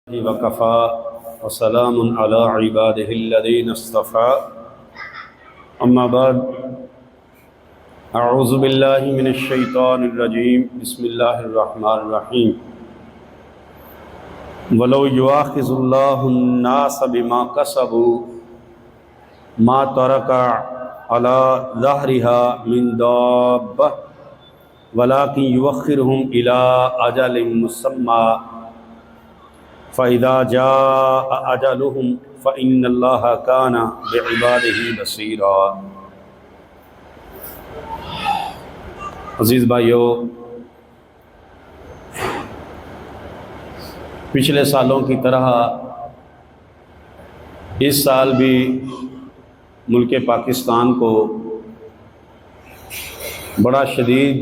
وكفى وسلام على عباده الذين اصطفى أما بعد أعوذ بالله من الشيطان الرجيم بسم الله الرحمن الرحيم ولو يؤاخذ الله الناس بما كسبوا ما ترك على ظهرها من دابة ولكن يؤخرهم إلى أجل مسمى فَإِذَا جَاءَ أَجَلُهُمْ فَإِنَّ اللَّهَ كَانَ بِعِبَادِهِ بَصِيرًا۔ عزیز بھائیو، پچھلے سالوں کی طرح اس سال بھی ملک پاکستان کو بڑا شدید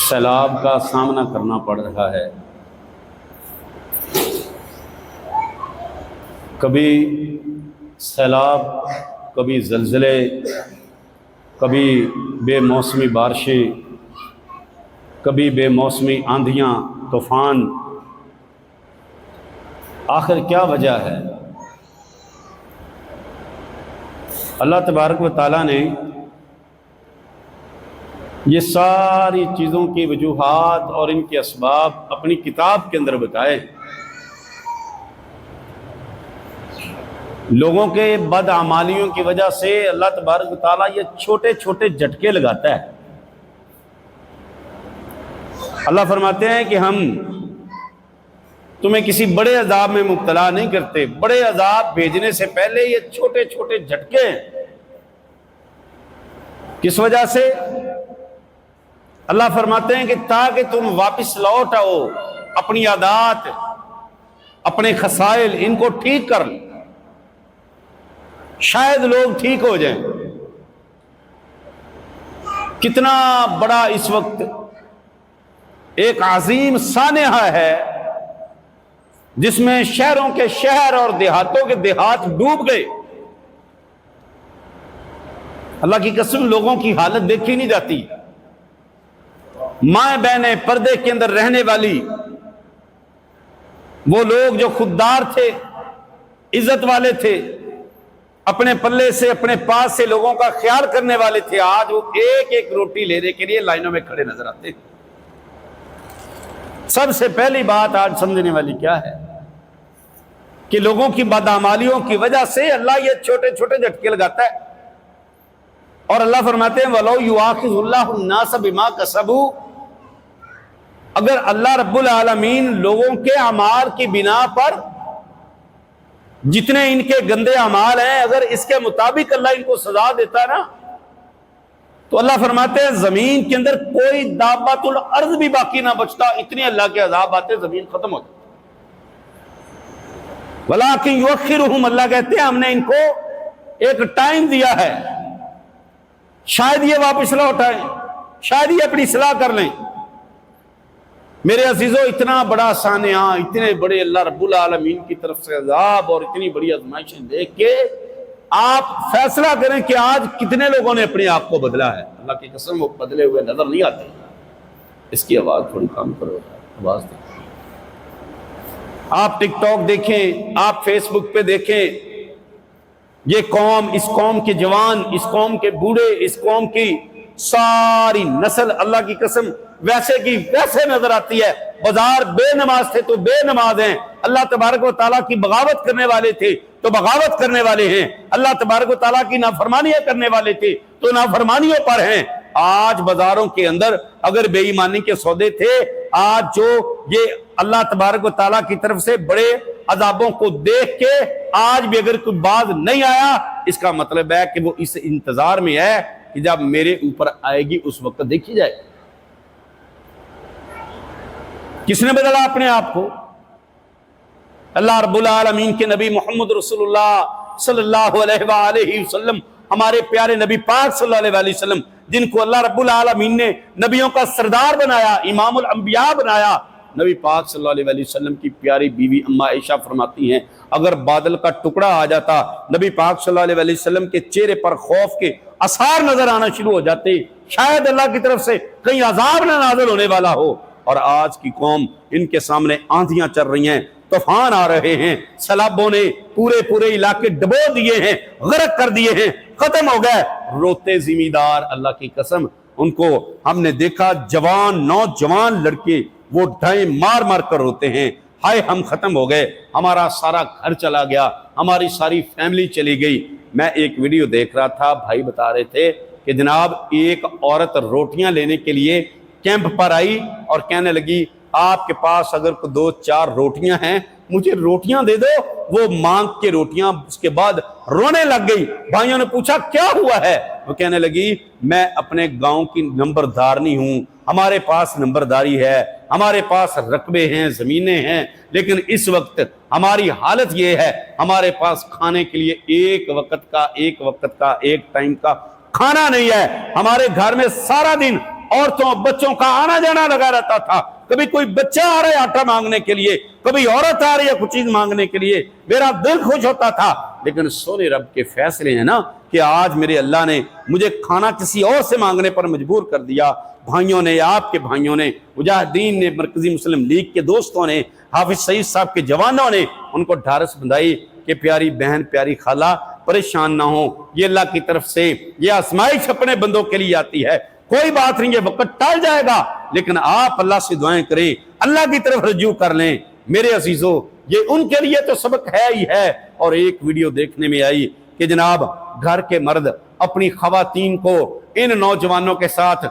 سیلاب کا سامنا کرنا پڑ رہا ہے۔ کبھی سیلاب، کبھی زلزلے، کبھی بے موسمی بارشیں، کبھی بے موسمی آندھیاں، طوفان۔ آخر کیا وجہ ہے؟ اللہ تبارک و تعالیٰ نے یہ ساری چیزوں کی وجوہات اور ان کے اسباب اپنی کتاب کے اندر بتائے۔ لوگوں کے بدعمالیوں کی وجہ سے اللہ تبارک و تعالیٰ یہ چھوٹے چھوٹے جھٹکے لگاتا ہے۔ اللہ فرماتے ہیں کہ ہم تمہیں کسی بڑے عذاب میں مبتلا نہیں کرتے، بڑے عذاب بھیجنے سے پہلے یہ چھوٹے چھوٹے جھٹکے ہیں۔ کس وجہ سے؟ اللہ فرماتے ہیں کہ تاکہ تم واپس لوٹ آؤ، اپنی عادات، اپنے خصائل ان کو ٹھیک کر لو، شاید لوگ ٹھیک ہو جائیں۔ کتنا بڑا اس وقت ایک عظیم سانحہ ہے جس میں شہروں کے شہر اور دیہاتوں کے دیہات ڈوب گئے۔ اللہ کی قسم لوگوں کی حالت دیکھی نہیں جاتی۔ مائیں بہنیں پردے کے اندر رہنے والی، وہ لوگ جو خوددار تھے، عزت والے تھے، اپنے پلے سے اپنے پاس سے لوگوں کا خیال کرنے والے تھے، آج وہ ایک ایک روٹی لینے کے لیے لائنوں میں کھڑے نظر آتے ہیں۔ سب سے پہلی بات آج سمجھنے والی کیا ہے کہ لوگوں کی بدعمالیوں کی وجہ سے اللہ یہ چھوٹے چھوٹے جھٹکے لگاتا ہے۔ اور اللہ فرماتے ہیں وَلَوْ يُؤَاخِذُ اللَّهُ النَّاسَ بِمَا كَسَبُوا، اگر اللہ رب العالمین لوگوں کے اعمال کی بنا پر جتنے ان کے گندے اعمال ہیں، اگر اس کے مطابق اللہ ان کو سزا دیتا نا، تو اللہ فرماتے ہیں زمین کے اندر کوئی دابۃ الارض بھی باقی نہ بچتا، اتنے اللہ کے عذاب آتے، زمین ختم ہو جاتی۔ وَلَٰكِن يُؤَخِّرُهُمْ، اللہ کہتے ہیں ہم نے ان کو ایک ٹائم دیا ہے، شاید یہ واپس لوٹ آئیں، شاید یہ اپنی اصلاح کر لیں۔ میرے عزیزو، اتنا بڑا سانحہ، اتنے بڑے اللہ رب العالمین کی طرف سے عذاب اور اتنی بڑی آزمائشیں دیکھ کے آپ فیصلہ کریں کہ آج کتنے لوگوں نے اپنے آپ کو بدلا ہے۔ اللہ کی قسم وہ بدلے ہوئے نظر نہیں آتے۔ اس کی آواز تھوڑی کم کرو، آواز دیکھیں۔ آپ ٹک ٹاک دیکھیں، آپ فیس بک پہ دیکھیں، یہ قوم، اس قوم کے جوان، اس قوم کے بوڑھے، اس قوم کی ساری نسل اللہ کی قسم ویسے کی ویسے نظر آتی ہے۔ بازار بے نماز تھے تو بے نماز ہیں، اللہ تبارک و تعالیٰ کی بغاوت کرنے والے تھے تو بغاوت کرنے والے ہیں، اللہ تبارک و تعالیٰ کی نافرمانیاں کرنے والے تھے تو نافرمانیوں پر ہیں۔ آج بازاروں کے اندر اگر بے ایمانی کے سودے تھے، آج جو یہ اللہ تبارک و تعالیٰ کی طرف سے بڑے عذابوں کو دیکھ کے آج بھی اگر کوئی باز نہیں آیا، اس کا مطلب ہے کہ وہ اس انتظار میں ہے کہ جب میرے اوپر آئے گی اس وقت دیکھی جائے۔ کس نے بدلا اپنے آپ کو؟ اللہ رب العالمین کے نبی محمد رسول اللہ صلی اللہ علیہ وآلہ وسلم، ہمارے پیارے نبی پاک صلی اللہ علیہ وسلم، جن کو اللہ رب العالمین نے نبیوں کا سردار بنایا، امام الانبیاء بنایا۔ نبی پاک صلی اللہ علیہ وسلم کی پیاری بیوی اما عائشہ فرماتی ہیں اگر بادل کا ٹکڑا آ جاتا، نبی پاک صلی اللہ علیہ وسلم کے چہرے پر خوف کے آثار نظر آنا شروع ہو جاتے، شاید اللہ کی طرف سے کہیں عذاب نہ نازل ہونے والا ہو۔ اور آج کی قوم ان کے سامنے آندھیاں چل رہی ہیں، طوفان آ رہے ہیں، سیلابوں نے پورے علاقے ڈبو دیے ہیں، غرق کر دیے ہیں، ختم ہو گئے۔ روتے زمیندار، اللہ کی قسم ان کو ہم نے دیکھا، جوان نوجوان لڑکے وہ ڈھائیں مار مار کر روتے ہیں، ہائے ہم ختم ہو گئے، ہمارا سارا گھر چلا گیا، ہماری ساری فیملی چلی گئی۔ میں ایک ویڈیو دیکھ رہا تھا، بھائی بتا رہے تھے کہ جناب ایک عورت روٹیاں لینے کے لیے کیمپ پر آئی اور کہنے لگی آپ کے پاس اگر کوئی 2-4 روٹیاں ہیں مجھے روٹیاں دے دو۔ وہ مانگ کے روٹیاں، اس کے بعد رونے لگ گئی۔ بھائیوں نے پوچھا کیا ہوا ہے؟ وہ کہنے لگی میں اپنے گاؤں کی نمبردارنی ہوں، ہمارے پاس نمبرداری ہے، ہمارے پاس رقبے ہیں، زمینیں ہیں، لیکن اس وقت ہماری حالت یہ ہے ہمارے پاس کھانے کے لیے ایک ٹائم کا کھانا نہیں ہے۔ ہمارے گھر میں سارا دن عورتوں بچوں کا آنا جانا لگا رہتا تھا، کبھی کوئی بچہ آ رہا ہے آٹا مانگنے کے لیے، کبھی عورت آ رہی ہے کچھ چیز مانگنے کے لیے، میرا دل خوش ہوتا تھا۔ لیکن سونے رب کے فیصلے ہیں نا کہ آج میرے اللہ نے مجھے کھانا کسی اور سے مانگنے پر مجبور کر دیا۔ بھائیوں نے، آپ کے بھائیوں نے، مجاہدین نے، مرکزی مسلم لیگ کے دوستوں نے، حافظ سعید صاحب کے جوانوں نے ان کو ڈھارس بندھائی کہ پیاری بہن، پیاری خالہ پریشان نہ ہو، یہ اللہ کی طرف سے یہ آزمائش اپنے بندوں کے لیے آتی ہے، کوئی بات نہیں، یہ وقت ٹال جائے گا، لیکن آپ اللہ سے دعائیں کریں، اللہ کی طرف رجوع کر لیں۔ میرے عزیزو، یہ ان کے لیے تو سبق ہے ہی ہے۔ اور ایک ویڈیو دیکھنے میں آئی کہ جناب گھر کے مرد اپنی خواتین کو ان نوجوانوں کے ساتھ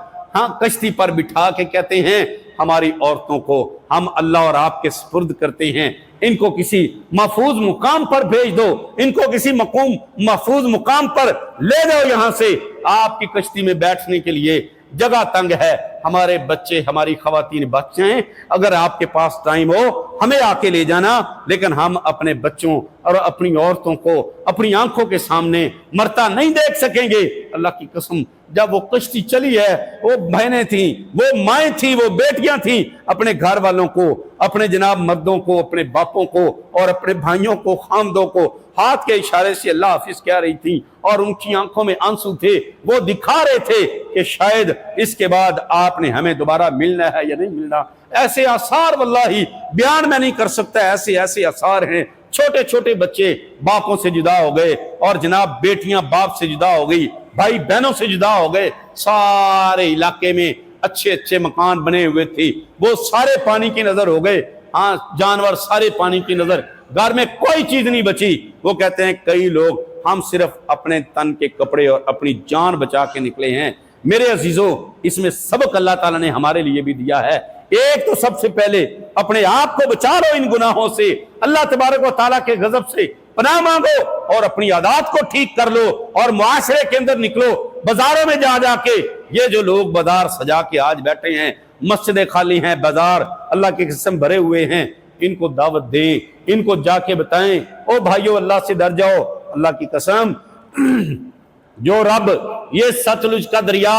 کشتی پر بٹھا کے کہتے ہیں ہماری عورتوں کو ہم اللہ اور آپ کے سپرد کرتے ہیں، ان کو کسی محفوظ مقام پر بھیج دو، ان کو کسی محفوظ مقام پر لے جاؤ، یہاں سے آپ کی کشتی میں بیٹھنے کے لیے جگہ تنگ ہے، ہمارے بچے ہماری خواتین بچ جائیں، اگر آپ کے پاس ٹائم ہو ہمیں آ کے لے جانا، لیکن ہم اپنے بچوں اور اپنی عورتوں کو اپنی آنکھوں کے سامنے مرتا نہیں دیکھ سکیں گے۔ اللہ کی قسم جب وہ کشتی چلی ہے، وہ بہنیں تھیں، وہ مائیں تھیں، وہ بیٹیاں تھیں، اپنے گھر والوں کو، اپنے جناب مردوں کو، اپنے باپوں کو اور اپنے بھائیوں کو، خامدوں کو ہاتھ کے اشارے سے اللہ حافظ کہہ رہی تھی، اور ان کی آنکھوں میں آنسو تھے، وہ دکھا رہے تھے کہ شاید اس کے بعد آپ نے ہمیں دوبارہ ملنا ہے یا نہیں ملنا۔ ایسے آثار واللہ بیان میں نہیں کر سکتا، ایسے آثار ہیں۔ چھوٹے چھوٹے بچے باپوں سے جدا ہو گئے، اور جناب بیٹیاں باپ سے جدا ہو گئی، بھائی بہنوں سے جدا ہو گئے، سارے علاقے میں اچھے مکان بنے ہوئے تھے، وہ سارے پانی کی نظر ہو گئے، جانور سارے پانی کی نظر، گھر میں کوئی چیز نہیں بچی۔ وہ کہتے ہیں کئی لوگ ہم صرف اپنے تن کے کپڑے اور اپنی جان بچا کے نکلے ہیں۔ میرے عزیزو، اس میں سبق اللہ تعالیٰ نے ہمارے لیے بھی دیا ہے۔ ایک تو سب سے پہلے اپنے آپ کو بچا لو ان گناہوں سے، اللہ تبارک و تعالیٰ کے غضب سے پناہ مانگو، اور اپنی عادات کو ٹھیک کر لو، اور معاشرے کے اندر نکلو، بازاروں میں جا کے یہ جو لوگ بازار سجا کے آج بیٹھے ہیں، مسجدیں خالی ہیں، بازار اللہ کی قسم بھرے ہوئے ہیں، ان کو دعوت دیں، ان کو جا کے بتائیں او بھائیو اللہ سے ڈر جاؤ۔ اللہ کی قسم جو رب یہ ستلج کا دریا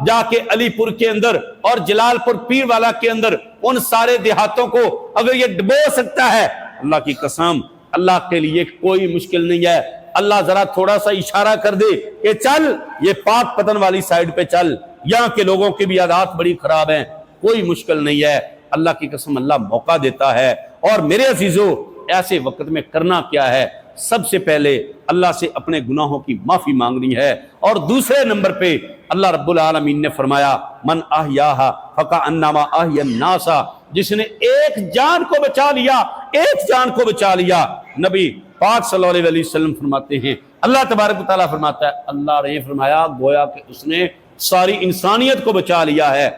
جا کے علی پور کے اندر اور جلال پور پیر والا کے اندر ان سارے دیہاتوں کو اگر یہ ڈبو سکتا ہے، اللہ کی قسم اللہ کے لیے کوئی مشکل نہیں ہے۔ اللہ ذرا تھوڑا سا اشارہ کر دے کہ چل یہ پاک پتن والی سائیڈ پہ چل، یہاں کے لوگوں کی بھی عادات بڑی خراب ہیں، کوئی مشکل نہیں ہے۔ اللہ کی قسم اللہ موقع دیتا ہے۔ اور میرے عزیزو، ایسے وقت میں کرنا کیا ہے؟ سب سے پہلے اللہ سے اپنے گناہوں کی معافی مانگنی ہے، اور دوسرے نمبر پہ اللہ رب العالمین نے فرمایا من احیاہا فکأنما احیا الناس، جس نے ایک جان کو بچا لیا، ایک جان کو بچا لیا۔ نبی پاک صلی اللہ علیہ وسلم فرماتے ہیں، اللہ تبارک و تعالیٰ فرماتا ہے، اللہ نے فرمایا گویا کہ اس نے ساری انسانیت کو بچا لیا ہے۔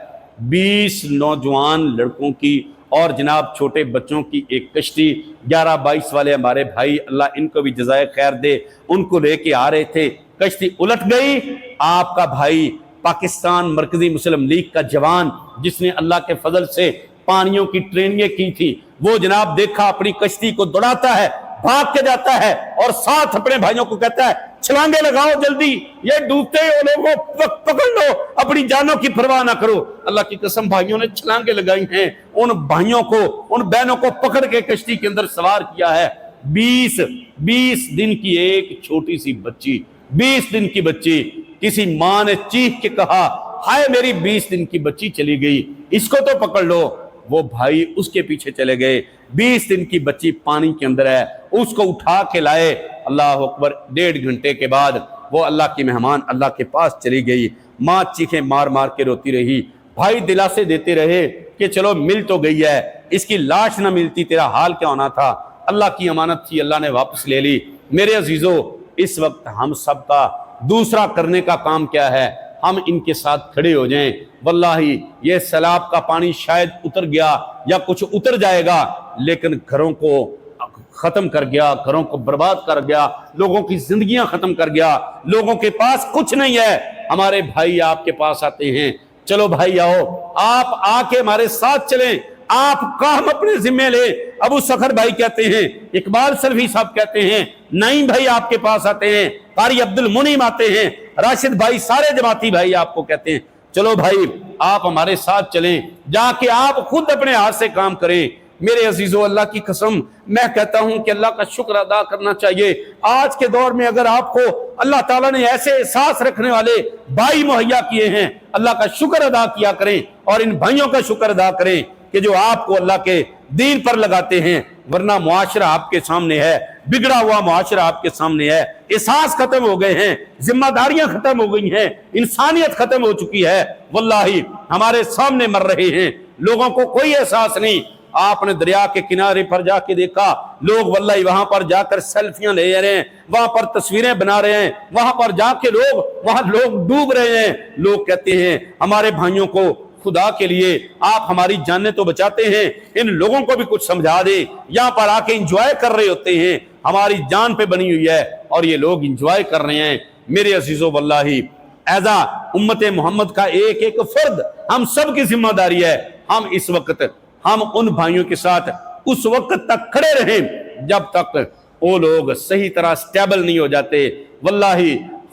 20 نوجوان لڑکوں کی اور جناب چھوٹے بچوں کی ایک کشتی، 11-22 والے ہمارے بھائی، اللہ ان کو بھی جزائے خیر دے، ان کو لے کے آ رہے تھے، کشتی الٹ گئی۔ آپ کا بھائی پاکستان مرکزی مسلم لیگ کا جوان جس نے اللہ کے فضل سے پانیوں کی ٹریننگیں کی تھی، وہ جناب دیکھا اپنی کشتی کو دوڑاتا ہے، بھاگ کے جاتا ہے، اور ساتھ اپنے بھائیوں کو کہتا ہے چھلانگے لگاؤ جلدی، یہ ڈوبتے ہو لوگوں پکڑ لو، اپنی جانوں کی پرواہ نہ کرو۔ اللہ کی قسم بھائیوں نے چھلانگے لگائی ہیں، ان بھائیوں کو، ان بہنوں کو پکڑ کے کشتی کے اندر سوار کیا ہے۔ 20 دن کی ایک چھوٹی سی بچی، 20 دن کی بچی، کسی ماں نے چیخ کے کہا ہائے میری 20 دن کی بچی چلی گئی، اس کو تو پکڑ لو۔ وہ بھائی اس کے پیچھے چلے گئے، 20 دن کی بچی پانی کے اندر ہے، اس کو اٹھا کے لائے، اللہ اکبر، 1.5 گھنٹے کے بعد وہ اللہ کی مہمان اللہ کے پاس چلی گئی، ماں چیخیں مار مار کے روتی رہی، بھائی دلاسے دیتے رہے کہ چلو مل تو گئی ہے، اس کی لاش نہ ملتی تیرا حال کیا ہونا تھا، اللہ کی امانت تھی، اللہ نے واپس لے لی۔ میرے عزیزو، اس وقت ہم سب کا دوسرا کرنے کا کام کیا ہے؟ ہم ان کے ساتھ کھڑے ہو جائیں۔ واللہ یہ سیلاب کا پانی شاید اتر گیا یا کچھ اتر جائے گا، لیکن گھروں کو ختم کر گیا، گھروں کو برباد کر گیا، لوگوں کی زندگیاں ختم کر گیا، لوگوں کے پاس کچھ نہیں ہے۔ ہمارے بھائی آپ کے پاس آتے ہیں، چلو بھائی آؤ، آپ آ کے ہمارے ساتھ چلیں، آپ کام اپنے ذمہ لیں۔ ابو سخر بھائی کہتے ہیں، اقبال سلفی صاحب کہتے ہیں، نعیم بھائی آپ کے پاس آتے ہیں، قاری عبد المنعم آتے ہیں، راشد بھائی، سارے جماعتی بھائی آپ کو کہتے ہیں چلو بھائی آپ ہمارے ساتھ چلیں، جا کے آپ خود اپنے ہاتھ سے کام کریں۔ میرے عزیزو، اللہ کی قسم میں کہتا ہوں کہ اللہ کا شکر ادا کرنا چاہیے۔ آج کے دور میں اگر آپ کو اللہ تعالیٰ نے ایسے احساس رکھنے والے بھائی مہیا کیے ہیں، اللہ کا شکر ادا کیا کریں، اور ان بھائیوں کا شکر ادا کریں کہ جو آپ کو اللہ کے دین پر لگاتے ہیں، ورنہ معاشرہ آپ کے سامنے ہے، بگڑا ہوا معاشرہ آپ کے سامنے ہے، احساس ختم ہو گئے ہیں، ذمہ داریاں ختم ہو گئی ہیں، انسانیت ختم ہو چکی ہے۔ واللہ ہمارے سامنے مر رہے ہیں، لوگوں کو کوئی احساس نہیں۔ آپ نے دریا کے کنارے پر جا کے دیکھا، لوگ واللہ وہاں پر جا کر سیلفیاں لے رہے ہیں، وہاں پر تصویریں بنا رہے ہیں، وہاں پر جا کے وہاں لوگ ڈوب رہے ہیں۔ لوگ کہتے ہیں ہمارے بھائیوں کو خدا کے لیے آپ ہماری جانیں تو بچاتے ہیں، ان لوگوں کو بھی کچھ سمجھا دیں، یہاں پر آ کے انجوائے کر رہے ہوتے ہیں، ہماری جان پہ بنی ہوئی ہے اور یہ لوگ انجوائے کر رہے ہیں۔ میرے عزیزو، واللہ ایزا امت محمد کا ایک ایک فرد ہم سب کی ذمہ داری ہے، ہم اس وقت ہم ان بھائیوں کے ساتھ اس وقت تک کھڑے رہیں جب تک وہ لوگ صحیح طرح سٹیبل نہیں ہو جاتے۔ واللہ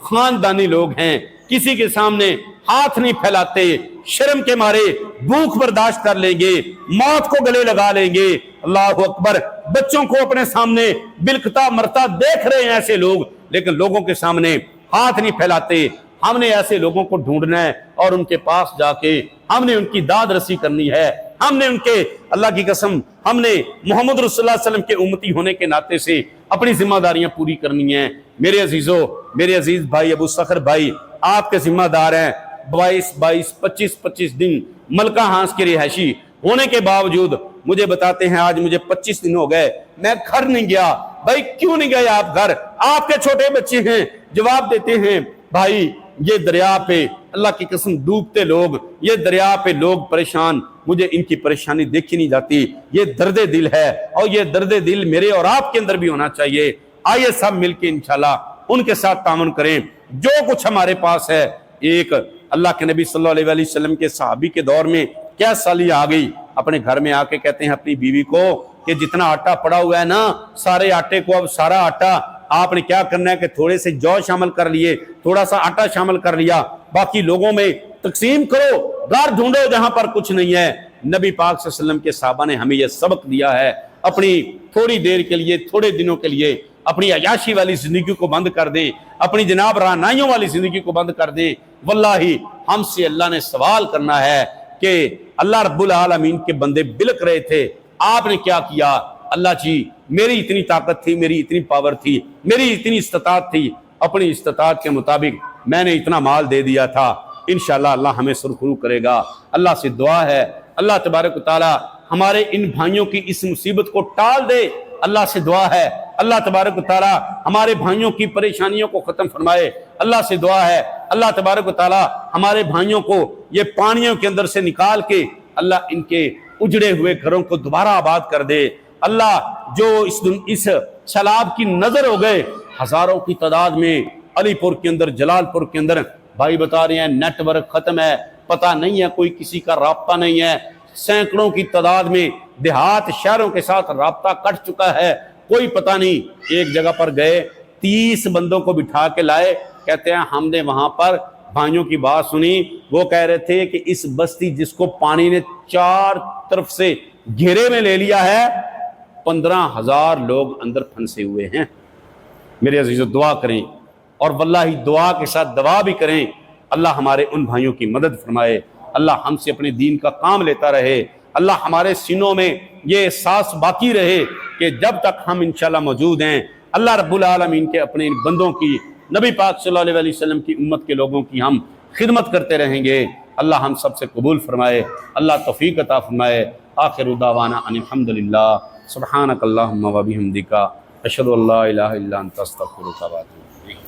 خاندانی لوگ ہیں، کسی کے سامنے ہاتھ نہیں پھیلاتے، شرم کے مارے بھوک برداشت کر لیں گے، موت کو گلے لگا لیں گے۔ اللہ اکبر، بچوں کو اپنے سامنے بلکتا مرتا دیکھ رہے ہیں ایسے لوگ، لیکن لوگوں کے سامنے ہاتھ نہیں پھیلاتے۔ ہم نے ایسے لوگوں کو ڈھونڈنا ہے اور ان کے پاس جا کے ہم نے ان کی داد رسی کرنی ہے، ہم نے ان کے، اللہ کی قسم، ہم نے محمد رسول اللہ علیہ وسلم کے امتی ہونے کے ناطے سے اپنی ذمہ داریاں پوری کرنی ہیں۔ میرے عزیزو، میرے عزیز بھائی ابو سخر بھائی، آپ کے ذمہ دار ہیں۔ 25 دن ملکہ ہانس کے رہائشی ہونے کے باوجود مجھے بتاتے ہیں آج مجھے 25 دن ہو گئے میں گھر نہیں گیا۔ بھائی کیوں نہیں گئے آپ گھر؟ آپ کے چھوٹے بچے ہیں، جواب دیتے ہیں بھائی یہ دریا پہ اللہ کی قسم ڈوبتے لوگ، یہ دریا پہ لوگ پریشان، مجھے ان کی پریشانی دیکھی نہیں جاتی، یہ درد دل ہے، اور یہ درد دل میرے اور آپ کے اندر بھی ہونا چاہیے۔ آئیے سب مل کے انشاءاللہ ان کے ساتھ تعاون کریں۔ جو کچھ ہمارے پاس ہے، ایک اللہ کے نبی صلی اللہ علیہ وسلم کے صحابی کے دور میں کیا سالی آ گئی، اپنے گھر میں آ کے کہتے ہیں اپنی بیوی کو کہ جتنا آٹا پڑا ہوا ہے نا، سارے آٹے کو اب سارا آٹا آپ نے کیا کرنا ہے کہ تھوڑے سے جو شامل کر لیے، تھوڑا سا آٹا شامل کر لیا، باقی لوگوں میں تقسیم کرو، گھر ڈھونڈو جہاں پر کچھ نہیں ہے۔ نبی پاک صلی اللہ علیہ وسلم کے صحابہ نے ہمیں یہ سبق دیا ہے، اپنی تھوڑی دیر کے لیے، تھوڑے دنوں کے لیے اپنی عیاشی والی زندگی کو بند کر دیں، اپنی جناب رعنائیوں والی زندگی کو بند کر دیں۔ واللہ ہم سے اللہ نے سوال کرنا ہے کہ اللہ رب العالمین کے بندے بلک رہے تھے، آپ نے کیا کیا؟ اللہ جی میری اتنی طاقت تھی، میری اتنی پاور تھی، میری اتنی استطاعت تھی، اپنی استطاعت کے مطابق میں نے اتنا مال دے دیا تھا، انشاءاللہ اللہ ہمیں سرخرو کرے گا۔ اللہ سے دعا ہے اللہ تبارک و تعالی ہمارے ان بھائیوں کی اس مصیبت کو ٹال دے، اللہ سے دعا ہے اللہ تبارک و تعالی ہمارے بھائیوں کی پریشانیوں کو ختم فرمائے، اللہ سے دعا ہے اللہ تبارک و تعالی ہمارے بھائیوں کو یہ پانیوں کے اندر سے نکال کے اللہ ان کے اجڑے ہوئے گھروں کو دوبارہ آباد کر دے۔ اللہ جو اس سیلاب کی نظر ہو گئے ہزاروں کی تعداد میں، علی پور کے اندر، جلال پور کے اندر، بھائی بتا رہے ہیں نیٹ ورک ختم ہے، پتہ نہیں ہے، کوئی کسی کا رابطہ نہیں ہے، سینکڑوں کی تعداد میں دیہات شہروں کے ساتھ رابطہ کٹ چکا ہے، کوئی پتہ نہیں۔ ایک جگہ پر گئے، 30 بندوں کو بٹھا کے لائے، کہتے ہیں ہم نے وہاں پر بھائیوں کی بات سنی، وہ کہہ رہے تھے کہ اس بستی جس کو پانی نے 4 طرف سے گھیرے میں لے لیا ہے، 15,000 لوگ اندر پھنسے ہوئے ہیں۔ میرے عزیزو دعا کریں، اور واللہ دعا کے ساتھ دعا بھی کریں، اللہ ہمارے ان بھائیوں کی مدد فرمائے، اللہ ہم سے اپنے دین کا کام لیتا رہے، اللہ ہمارے سینوں میں یہ احساس باقی رہے کہ جب تک ہم انشاءاللہ موجود ہیں اللہ رب العالمین کے اپنے بندوں کی، نبی پاک صلی اللہ علیہ وسلم کی امت کے لوگوں کی ہم خدمت کرتے رہیں گے۔ اللہ ہم سب سے قبول فرمائے، اللہ توفیق عطا فرمائے۔ آخر دعوانا ان الحمدللہ، سبحانک اللہم و بحمدک، اشہد ان لا الہ الا انت استغفرک و اتوب الیک۔